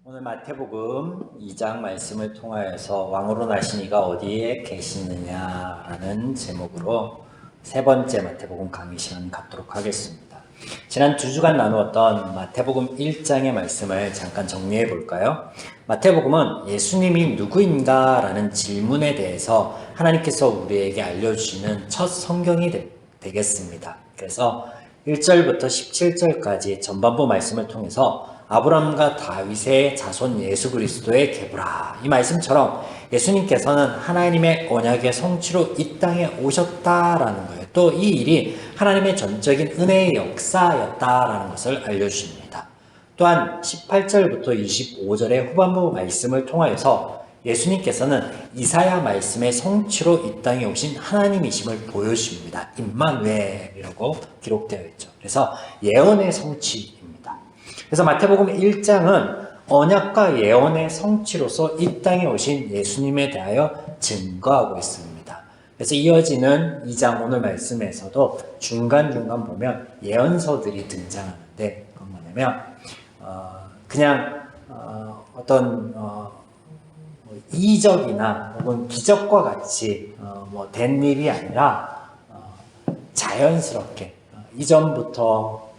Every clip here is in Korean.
오늘 마태복음 2장 말씀을 통하여서 왕으로 나신 이가 어디에 계시느냐라는 제목으로 세 번째 마태복음 강의 시간 갖도록 하겠습니다. 지난 두 주간 나누었던 마태복음 1장의 말씀을 잠깐 정리해 볼까요? 마태복음은 예수님이 누구인가 라는 질문에 대해서 하나님께서 우리에게 알려주시는 첫 성경이 되겠습니다. 그래서 1절부터 17절까지 전반부 말씀을 통해서 아브라함과 다윗의 자손 예수 그리스도의 계보라, 이 말씀처럼 예수님께서는 하나님의 언약의 성취로 이 땅에 오셨다라는 거예요. 또 이 일이 하나님의 전적인 은혜의 역사였다라는 것을 알려주십니다. 또한 18절부터 25절의 후반부 말씀을 통하여서 예수님께서는 이사야 말씀의 성취로 이 땅에 오신 하나님이심을 보여주십니다. 임마누엘이라고 기록되어 있죠. 그래서 예언의 성취입니다. 그래서 마태복음 1장은 언약과 예언의 성취로서 이 땅에 오신 예수님에 대하여 증거하고 있습니다. 그래서 이어지는 2장 오늘 말씀에서도 중간중간 보면 예언서들이 등장하는데, 그건 뭐냐면 그냥 어떤 이적이나 혹은 기적과 같이 된 일이 아니라 자연스럽게 이전부터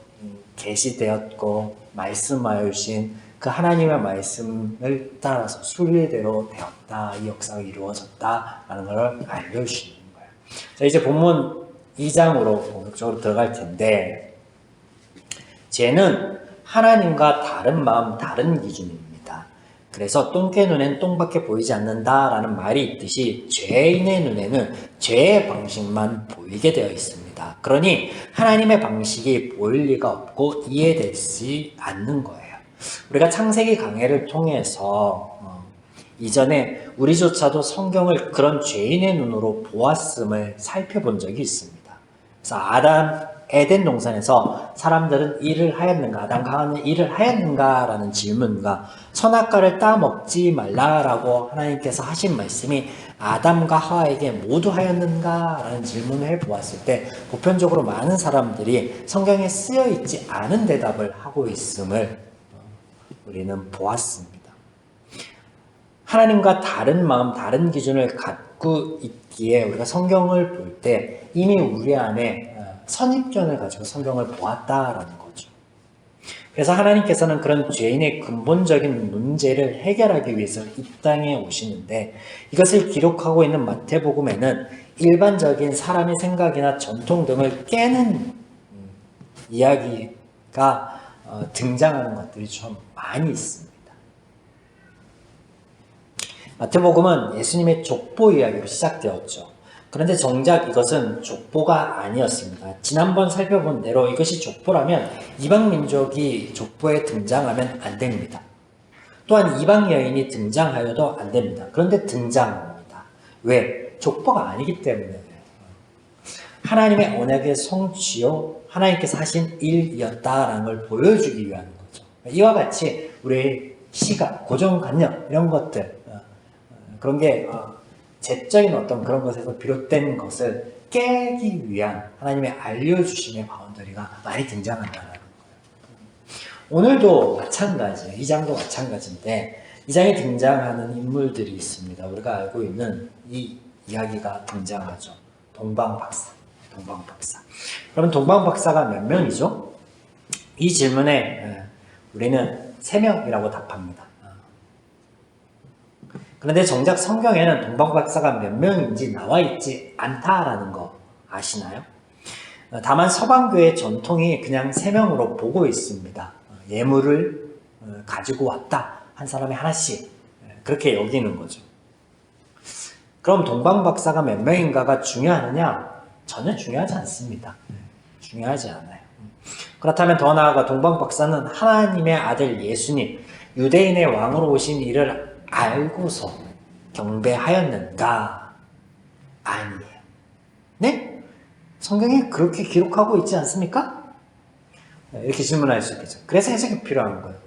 계시되었고 말씀하여 주신 그 하나님의 말씀을 따라서 순리대로 되었다, 이 역사가 이루어졌다라는 것을 알려주시는 거예요. 자, 이제 본문 2장으로 본격적으로 들어갈 텐데, 죄는 하나님과 다른 마음, 다른 기준입니다. 그래서 똥개 눈엔 똥밖에 보이지 않는다라는 말이 있듯이 죄인의 눈에는 죄의 방식만 보이게 되어 있습니다. 그러니 하나님의 방식이 보일 리가 없고 이해되지 않는 거예요. 우리가 창세기 강해를 통해서 이전에 우리조차도 성경을 그런 죄인의 눈으로 보았음을 살펴본 적이 있습니다. 그래서 에덴 동산에서 사람들은 일을 하였는가, 아담과 하와는 일을 하였는가라는 질문과 선악과를 따먹지 말라라고 하나님께서 하신 말씀이 아담과 하와에게 모두 하였는가라는 질문을 해보았을 때 보편적으로 많은 사람들이 성경에 쓰여 있지 않은 대답을 하고 있음을 우리는 보았습니다. 하나님과 다른 마음, 다른 기준을 갖고 있기에 우리가 성경을 볼 때 이미 우리 안에 선입견을 가지고 성경을 보았다라는 거죠. 그래서 하나님께서는 그런 죄인의 근본적인 문제를 해결하기 위해서 이 땅에 오시는데, 이것을 기록하고 있는 마태복음에는 일반적인 사람의 생각이나 전통 등을 깨는 이야기가 등장하는 것들이 좀 많이 있습니다. 마태복음은 예수님의 족보 이야기로 시작되었죠. 그런데 정작 이것은 족보가 아니었습니다. 지난번 살펴본 대로 이것이 족보라면 이방 민족이 족보에 등장하면 안 됩니다. 또한 이방 여인이 등장하여도 안 됩니다. 그런데 등장합니다. 왜? 족보가 아니기 때문에. 하나님의 언약의 성취요, 하나님께서 하신 일이었다라는 걸 보여주기 위한 거죠. 이와 같이 우리의 시각, 고정관념 이런 것들, 그런 게 죄적인 어떤 그런 것에서 비롯된 것을 깨기 위한 하나님의 알려주심의 바운더리가 많이 등장한다는 거예요. 오늘도 마찬가지예요. 이 장도 마찬가지인데, 이 장에 등장하는 인물들이 있습니다. 우리가 알고 있는 이 이야기가 등장하죠. 동방박사. 그러면 동방박사가 몇 명이죠? 이 질문에 우리는 3명이라고 답합니다. 그런데 정작 성경에는 동방박사가 몇 명인지 나와 있지 않다라는 거 아시나요? 다만 서방교의 전통이 그냥 3명으로 보고 있습니다. 예물을 가지고 왔다, 한 사람이 하나씩, 그렇게 여기는 거죠. 그럼 동방박사가 몇 명인가가 중요하느냐? 전혀 중요하지 않습니다. 중요하지 않아요. 그렇다면 더 나아가 동방박사는 하나님의 아들 예수님, 유대인의 왕으로 오신 이를 알고서 경배하였는가? 아니에요. 네? 성경에 그렇게 기록하고 있지 않습니까? 이렇게 질문할 수 있겠죠. 그래서 해석이 필요한 거예요.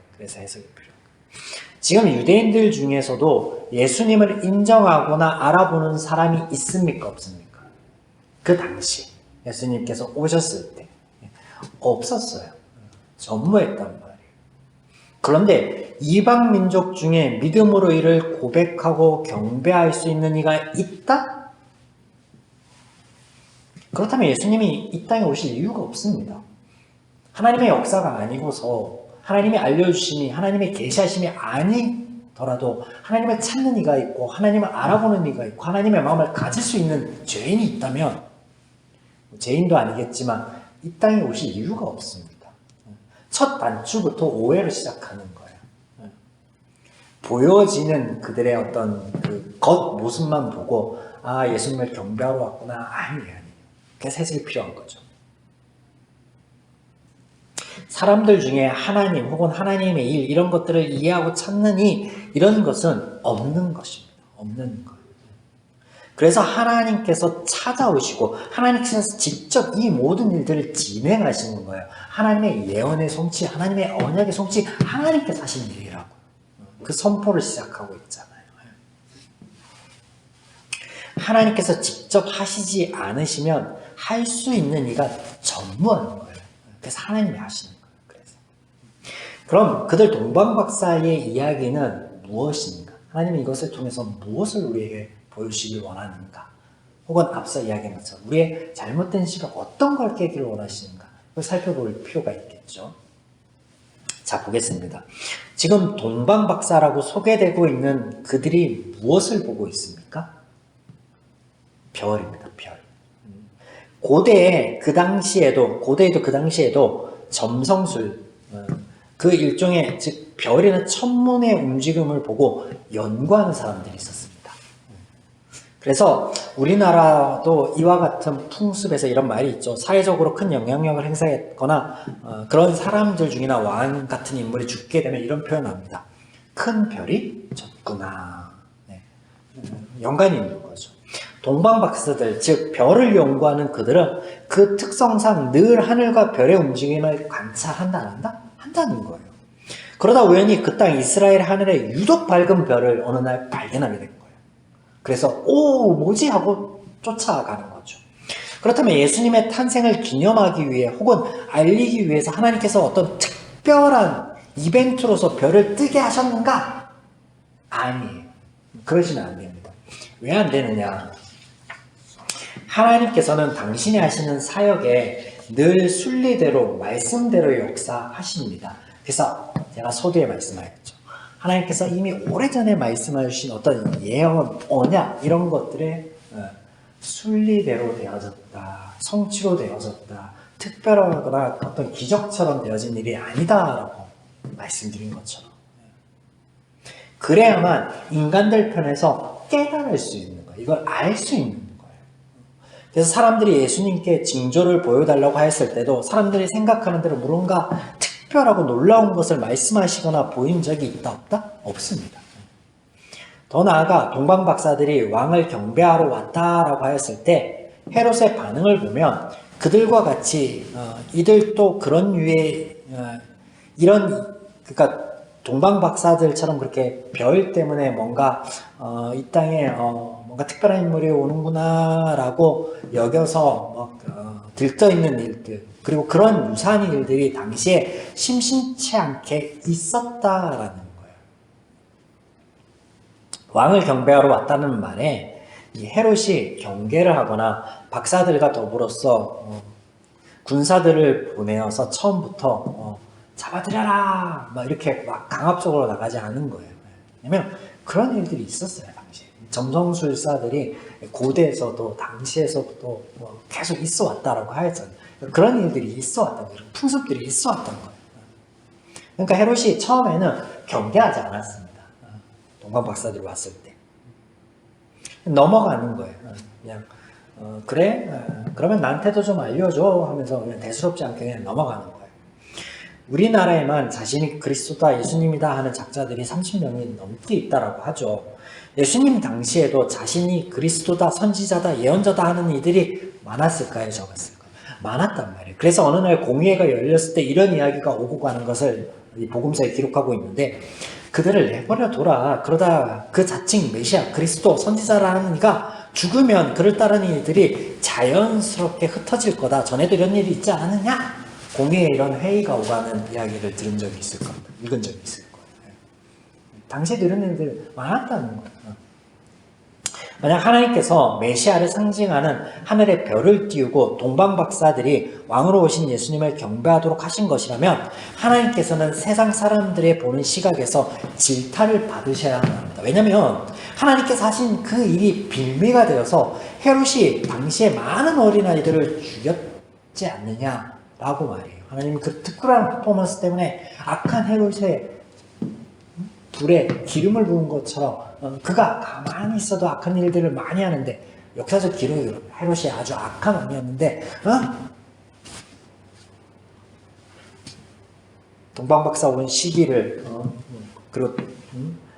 지금 유대인들 중에서도 예수님을 인정하거나 알아보는 사람이 있습니까? 없습니까? 그 당시 예수님께서 오셨을 때 없었어요. 전무했단 말이에요. 그런데 이방 민족 중에 믿음으로 이를 고백하고 경배할 수 있는 이가 있다? 그렇다면 예수님이 이 땅에 오실 이유가 없습니다. 하나님의 역사가 아니고서 하나님이 알려주심이 하나님의 계시하심이 아니더라도 하나님을 찾는 이가 있고 하나님을 알아보는 이가 있고 하나님의 마음을 가질 수 있는 죄인이 있다면 죄인도 아니겠지만 이 땅에 오실 이유가 없습니다. 첫 단추부터 오해로 시작하는 거예요. 보여지는 그들의 어떤 그 겉모습만 보고 아 예수님을 경배하러 왔구나. 아니에요. 그게 세상이 필요한 거죠. 사람들 중에 하나님 혹은 하나님의 일 이런 것들을 이해하고 찾느니 이런 것은 없는 것입니다. 없는 것. 그래서 하나님께서 찾아오시고 하나님께서 직접 이 모든 일들을 진행하시는 거예요. 하나님의 예언의 성취, 하나님의 언약의 성취, 하나님께서 하신 일이라고. 그 선포를 시작하고 있잖아요. 하나님께서 직접 하시지 않으시면 할 수 있는 이가 전무하는 거예요. 그래서 하나님이 하시는 거예요. 그럼 그들 동방박사의 이야기는 무엇인가? 하나님은 이것을 통해서 무엇을 우리에게 보여주시길 원하는가? 혹은 앞서 이야기한 것처럼 우리의 잘못된 시각 어떤 걸 깨기를 원하시는가? 그걸 살펴볼 필요가 있겠죠. 자, 보겠습니다. 지금 동방박사라고 소개되고 있는 그들이 무엇을 보고 있습니까? 별입니다. 별. 고대에도 그 당시에도 점성술, 그 일종의 즉 별이나 천문의 움직임을 보고 연구하는 사람들이 있었습니다. 그래서 우리나라도 이와 같은 풍습에서 이런 말이 있죠. 사회적으로 큰 영향력을 행사했거나 그런 사람들 중이나 왕 같은 인물이 죽게 되면 이런 표현을 합니다. 큰 별이 졌구나. 네. 연관이 있는 거죠. 동방박사들, 즉 별을 연구하는 그들은 그 특성상 늘 하늘과 별의 움직임을 관찰한다 안 한다? 한다는 거예요. 그러다 우연히 그 땅 이스라엘 하늘에 유독 밝은 별을 어느 날 발견하게 된 거예요. 그래서 오 뭐지 하고 쫓아가는 거죠. 그렇다면 예수님의 탄생을 기념하기 위해 혹은 알리기 위해서 하나님께서 어떤 특별한 이벤트로서 별을 뜨게 하셨는가? 아니에요. 그러시면 안 됩니다. 왜 안 되느냐? 하나님께서는 당신이 하시는 사역에 늘 순리대로 말씀대로 역사하십니다. 그래서 제가 서두에 말씀하였죠. 하나님께서 이미 오래전에 말씀해 주신 어떤 예언, 언약 이런 것들에 순리대로 되어졌다. 성취로 되어졌다. 특별하거나 어떤 기적처럼 되어진 일이 아니다라고 말씀드린 것처럼. 그래야만 인간들 편에서 깨달을 수 있는 거예요. 이걸 알 수 있는 거예요. 그래서 사람들이 예수님께 징조를 보여달라고 했을 때도 사람들이 생각하는 대로 무언가 특별하고 놀라운 것을 말씀하시거나 보인 적이 있다 없다? 없습니다. 더 나아가 동방박사들이 왕을 경배하러 왔다라고 하였을 때 헤롯의 반응을 보면 그들과 같이 이들도 그런 유의 그러니까 동방박사들처럼 그렇게 별 때문에 뭔가 이 땅에 뭔가 특별한 인물이 오는구나라고 여겨서 들떠있는 일들 그리고 그런 유사한 일들이 당시에 심심치 않게 있었다라는 거예요. 왕을 경배하러 왔다는 말에 이 헤롯이 경계를 하거나 박사들과 더불어서 군사들을 보내어서 처음부터 잡아들여라 막 이렇게 막 강압적으로 나가지 않은 거예요. 왜냐면 그런 일들이 있었어요. 당시에 점성술사들이 고대에서도 당시에서도 계속 있어 왔다라고 하였잖아요. 그런 일들이 있어 왔던 거예요. 풍습들이 있어 왔던 거예요. 그러니까 헤롯이 처음에는 경계하지 않았습니다. 동방박사들이 왔을 때 넘어가는 거예요. 그냥 그래 그러면 나한테도 좀 알려줘 하면서 그냥 대수롭지 않게 그냥 넘어가는 거예요. 우리나라에만 자신이 그리스도다 예수님이다 하는 작자들이 30명이 넘게 있다라고 하죠. 예수님 당시에도 자신이 그리스도다 선지자다 예언자다 하는 이들이 많았을까요? 적었을까요? 많았단 말이에요. 그래서 어느 날 공회가 열렸을 때 이런 이야기가 오고 가는 것을 이 복음서에 기록하고 있는데 그들을 내버려 둬라. 그러다 그 자칭 메시아 그리스도 선지자라는 이가 죽으면 그를 따르는 이들이 자연스럽게 흩어질 거다. 전에도 이런 일이 있지 않았느냐? 공회에 이런 회의가 오가는 이야기를 들은 적이 있을 겁니다. 읽은 적이 있을 거예요. 당시에 이런 일들 많았다는 거예요. 만약 하나님께서 메시아를 상징하는 하늘의 별을 띄우고 동방박사들이 왕으로 오신 예수님을 경배하도록 하신 것이라면 하나님께서는 세상 사람들의 보는 시각에서 질타를 받으셔야 합니다. 왜냐하면 하나님께서 하신 그 일이 빌미가 되어서 헤롯이 당시에 많은 어린아이들을 죽였지 않느냐라고 말해요. 하나님은 그 특별한 퍼포먼스 때문에 악한 헤롯의 불에 기름을 부은 것처럼 그가 가만히 있어도 악한 일들을 많이 하는데, 역사적 기록으로 헤롯이 아주 악한 왕이었는데 동방박사 온 시기를 그리고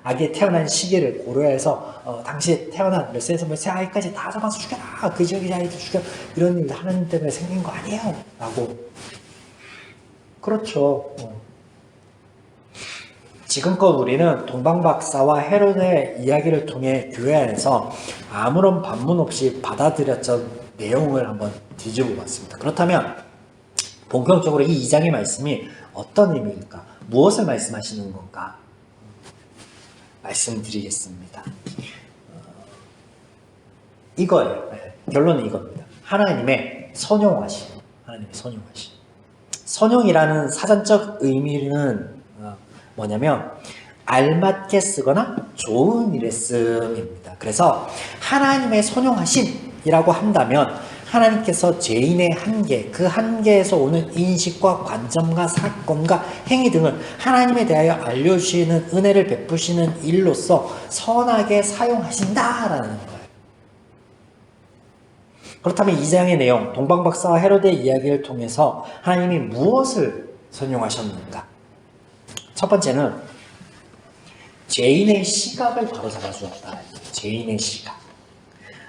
아기의 태어난 시기를 고려해서 당시에 태어난 몇 세에서 몇 세 아이까지 다 잡아서 죽여라, 그 지역의 아이들 죽여, 이런 일 하나님 때문에 생긴 거 아니에요 라고. 그렇죠. 지금껏 우리는 동방박사와 헤롯의 이야기를 통해 교회 안에서 아무런 반문 없이 받아들였던 내용을 한번 뒤집어 봤습니다. 그렇다면 본격적으로 이 2장의 말씀이 어떤 의미일까? 무엇을 말씀하시는 건가? 말씀드리겠습니다. 이거예요. 결론은 이겁니다. 하나님의 선용하심. 하나님의 선용하심. 선용이라는 사전적 의미는 뭐냐면 알맞게 쓰거나 좋은 일에 씀입니다. 그래서 하나님의 선용하심이라고 한다면 하나님께서 죄인의 한계, 그 한계에서 오는 인식과 관점과 사건과 행위 등을 하나님에 대하여 알려주시는, 은혜를 베푸시는 일로서 선하게 사용하신다라는 거예요. 그렇다면 2장의 내용, 동방박사와 헤롯의 이야기를 통해서 하나님이 무엇을 선용하셨는가? 첫 번째는 죄인의 시각을 바로잡아 주었다. 죄인의 시각.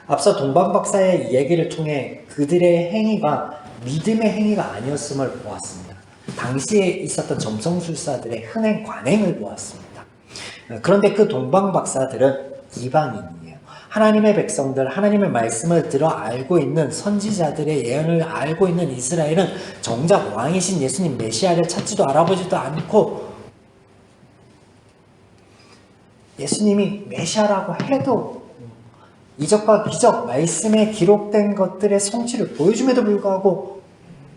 앞서 동방박사의 이야기를 통해 그들의 행위가 믿음의 행위가 아니었음을 보았습니다. 당시에 있었던 점성술사들의 흔행 관행을 보았습니다. 그런데 그 동방박사들은 이방인이에요. 하나님의 백성들, 하나님의 말씀을 들어 알고 있는 선지자들의 예언을 알고 있는 이스라엘은 정작 왕이신 예수님 메시아를 찾지도 알아보지도 않고, 예수님이 메시아라고 해도 이적과 기적, 말씀에 기록된 것들의 성취를 보여줌에도 불구하고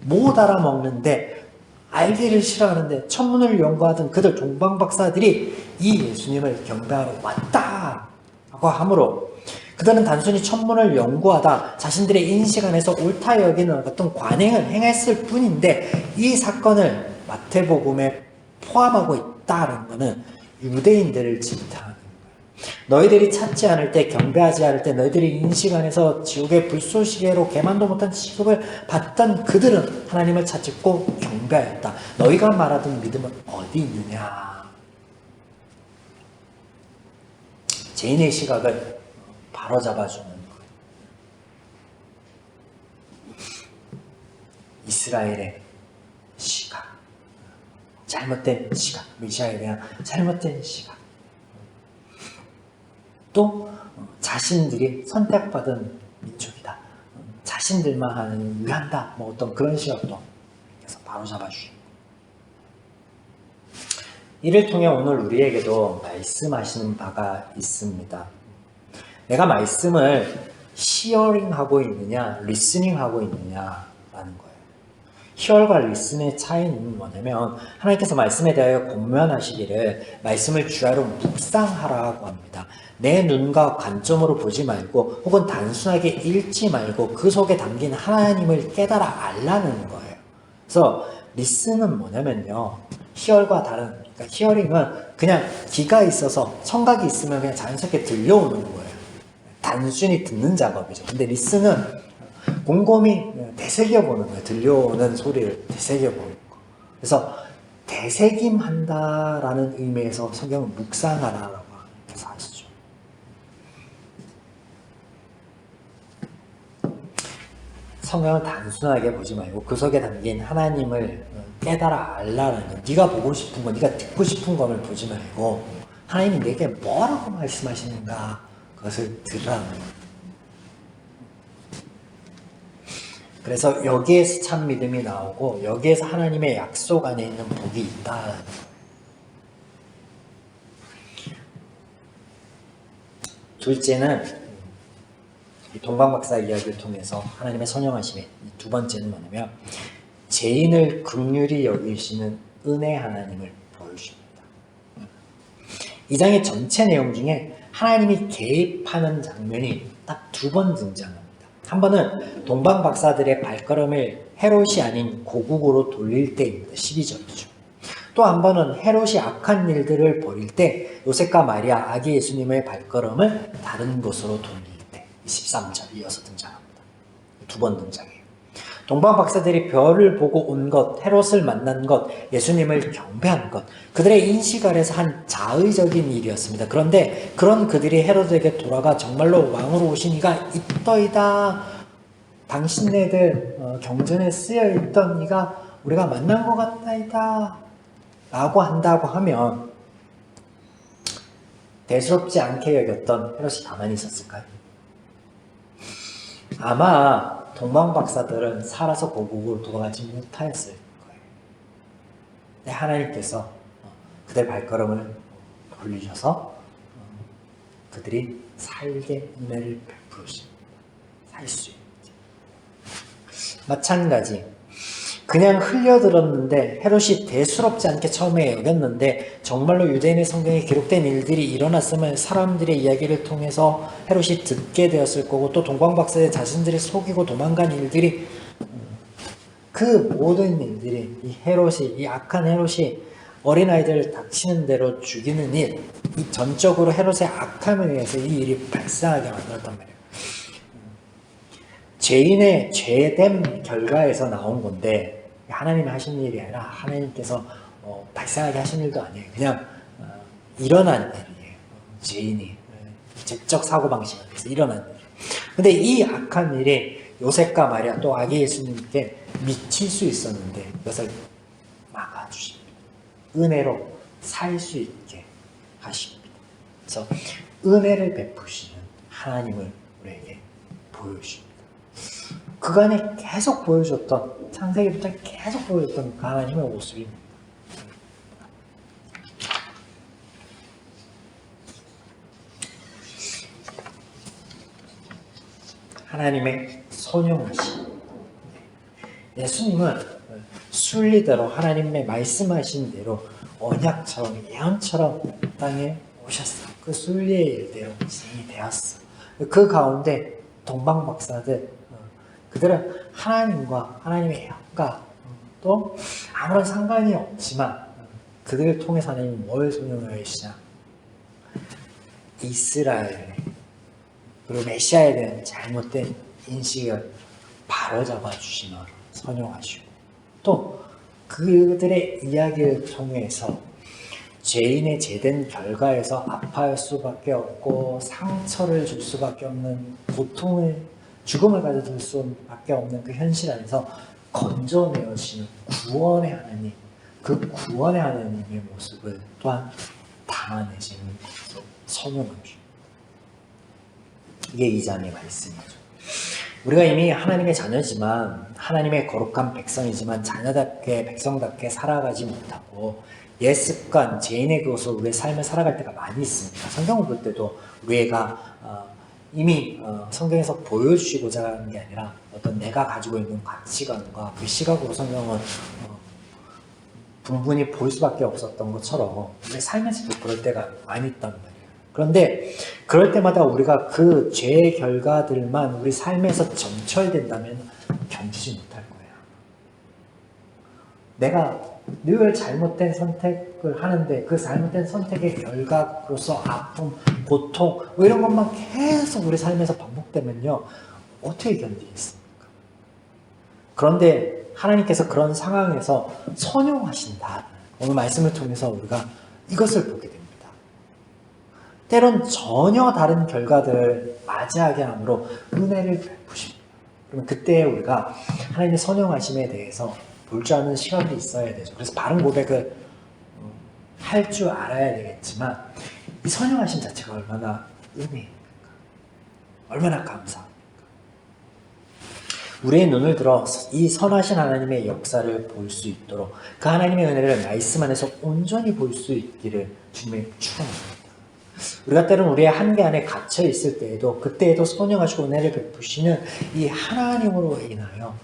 못 알아먹는데, 알기를 싫어하는데 천문을 연구하던 그들 동방박사들이 이 예수님을 경배하러 왔다라고 하므로 그들은 단순히 천문을 연구하다 자신들의 인식 안에서 옳다 여기는 어떤 관행을 행했을 뿐인데, 이 사건을 마태복음에 포함하고 있다는 것은 유대인들을 질타하는 거예요. 너희들이 찾지 않을 때, 경배하지 않을 때, 너희들이 인식 안에서 지옥의 불쏘시개로 개만도 못한 취급을 받던 그들은 하나님을 찾고 경배하였다. 너희가 말하던 믿음은 어디 있느냐? 죄인의 시각을 바로잡아주는 거예요. 이스라엘의 시각, 잘못된 시각, 메시아에 대한 잘못된 시각, 또 자신들이 선택받은 민족이다, 자신들만 하는 위한다, 뭐 어떤 그런 시각도 그래서 바로잡아주시고, 이를 통해 오늘 우리에게도 말씀하시는 바가 있습니다. 내가 말씀을 히어링하고 있느냐, 리스닝하고 있느냐라는 거예요. 히얼과 리슨의 차이는 뭐냐면, 하나님께서 말씀에 대하여 권면하시기를 말씀을 주야로 묵상하라고 합니다. 내 눈과 관점으로 보지 말고, 혹은 단순하게 읽지 말고 그 속에 담긴 하나님을 깨달아 알라는 거예요. 그래서 리슨은 뭐냐면요, 히얼과 다른, 그러니까 히어링은 그냥 귀가 있어서 청각이 있으면 그냥 자연스럽게 들려오는 거예요. 단순히 듣는 작업이죠. 근데 리슨은 곰곰이 되새겨보는 거예요. 들려오는 소리를 되새겨보는 거. 그래서 되새김한다라는 의미에서 성경은 묵상하라라고 해서 하시죠. 성경을 단순하게 보지 말고 그 속에 담긴 하나님을 깨달아 알라는 거. 네가 보고 싶은 거, 네가 듣고 싶은 것을 보지 말고 하나님이 내게 뭐라고 말씀하시는가, 그것을 들으라는 거예요. 그래서 여기에서 참 믿음이 나오고, 여기에서 하나님의 약속 안에 있는 복이 있다. 둘째는 이 동방박사 이야기를 통해서 하나님의 선영하심의 두 번째는 뭐냐면 죄인을 긍휼히 여기시는 은혜 하나님을 보여줍니다. 이 장의 전체 내용 중에 하나님이 개입하는 장면이 딱 두 번 등장합니다. 한 번은 동방박사들의 발걸음을 헤롯이 아닌 고국으로 돌릴 때입니다. 12절이죠. 또 한 번은 헤롯이 악한 일들을 벌일 때 요셉과 마리아 아기 예수님의 발걸음을 다른 곳으로 돌릴 때 13절 이어서 등장합니다. 두 번 등장해요. 동방박사들이 별을 보고 온 것, 헤롯을 만난 것, 예수님을 경배한 것, 그들의 인식 아래서 한 자의적인 일이었습니다. 그런데 그런 그들이 헤롯에게 돌아가 정말로 왕으로 오신 이가 있더이다. 당신네들 경전에 쓰여있던 이가 우리가 만난 것 같다이다. 라고 한다고 하면 대수롭지 않게 여겼던 헤롯이 가만히 있었을까요? 아마 동방박사들은 살아서 고국으로 돌아가지 못하였을 거예요. 근데 하나님께서 그들 발걸음을 돌리셔서 그들이 살게 은혜를 베푸십니다. 살 수 있게. 마찬가지 그냥 흘려들었는데 헤롯이 대수롭지 않게 처음에 여겼는데 정말로 유대인의 성경에 기록된 일들이 일어났으면 사람들의 이야기를 통해서 헤롯이 듣게 되었을 거고 또 동방박사의 자신들이 속이고 도망간 일들이 그 모든 일들이 이 헤롯이 이 악한 헤롯이 어린아이들을 닥치는 대로 죽이는 일, 이 전적으로 헤롯의 악함에 의해서 이 일이 발생하게 만들었단 말이에요. 죄인의 죄됨 결과에서 나온 건데 하나님이 하신 일이 아니라 하나님께서 발생하게 하신 일도 아니에요. 그냥 일어난 일이에요. 죄인이 죄적 사고방식에 의해서 일어난 일. 근데 이 악한 일이 요셉과 마리아 또 아기 예수님께 미칠 수 있었는데 이것을 막아주십니다. 은혜로 살 수 있게 하십니다. 그래서 은혜를 베푸시는 하나님을 우리에게 보여주십니다. 그간에 계속 보여줬던 창세기부터 계속 보여줬던 그 하나님의 모습입니다. 하나님의 선용하심. 예수님은 순리대로 하나님의 말씀하신 대로 언약처럼 예언처럼 땅에 오셨어요. 그 순리의 일대로 진행이 되었어. 그 가운데 동방박사들 그들은 하나님과 하나님의 예언과 또 아무런 상관이 없지만 그들을 통해서 하나님이 뭘 선용하여 계시냐, 이스라엘 그리고 메시아에 대한 잘못된 인식을 바로잡아 주시며 선용하시고 또 그들의 이야기를 통해서 죄인의 죄된 결과에서 아파할 수밖에 없고 상처를 줄 수밖에 없는 고통을 죽음을 가져들 수밖에 없는 그 현실 안에서 건져내시는 구원의 하나님, 그 구원의 하나님의 모습을 또한 담아내시는 선용하십니다. 이게 이 장의 말씀이죠. 우리가 이미 하나님의 자녀지만 하나님의 거룩한 백성이지만 자녀답게 백성답게 살아가지 못하고 옛 습관, 죄인의 그것으로 우리의 삶을 살아갈 때가 많이 있습니다. 성경을 볼 때도 우리가 이미 성경에서 보여주시고자 하는 게 아니라 어떤 내가 가지고 있는 가치관과 그 시각으로 성경은 분분히 볼 수밖에 없었던 것처럼 우리 삶에서도 그럴 때가 많이 있단 말이에요. 그런데 그럴 때마다 우리가 그 죄의 결과들만 우리 삶에서 점철된다면 견디지 못할 거예요. 내가 늘 잘못된 선택을 하는데 그 잘못된 선택의 결과로서 아픔, 고통 뭐 이런 것만 계속 우리 삶에서 반복되면요 어떻게 견디겠습니까? 그런데 하나님께서 그런 상황에서 선용하신다. 오늘 말씀을 통해서 우리가 이것을 보게 됩니다. 때론 전혀 다른 결과들을 맞이하게 함으로 은혜를 베푸십니다. 그러면 그때 우리가 하나님의 선용하심에 대해서 볼 줄 아는 시각이 있어야 되죠. 그래서 바른 고백을 할 줄 알아야 되겠지만 이 선용하심 자체가 얼마나 은혜입니까? 얼마나 감사합니까? 우리의 눈을 들어 이 선하신 하나님의 역사를 볼 수 있도록 그 하나님의 은혜를 말씀 안에서 온전히 볼 수 있기를 주님의 축원합니다. 우리가 때로는 우리의 한계 안에 갇혀 있을 때에도 그때에도 선영하시고 은혜를 베푸시는 이 하나님으로 인하여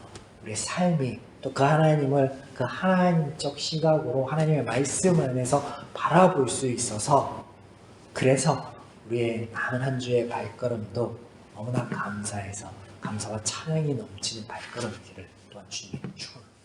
우리의 삶이 또 그 하나님을 그 하나님적 시각으로 하나님의 말씀 안에서 바라볼 수 있어서 그래서 우리의 남은 한 주의 발걸음도 너무나 감사해서 감사와 찬양이 넘치는 발걸음기를 또한 주님께 축원합니다.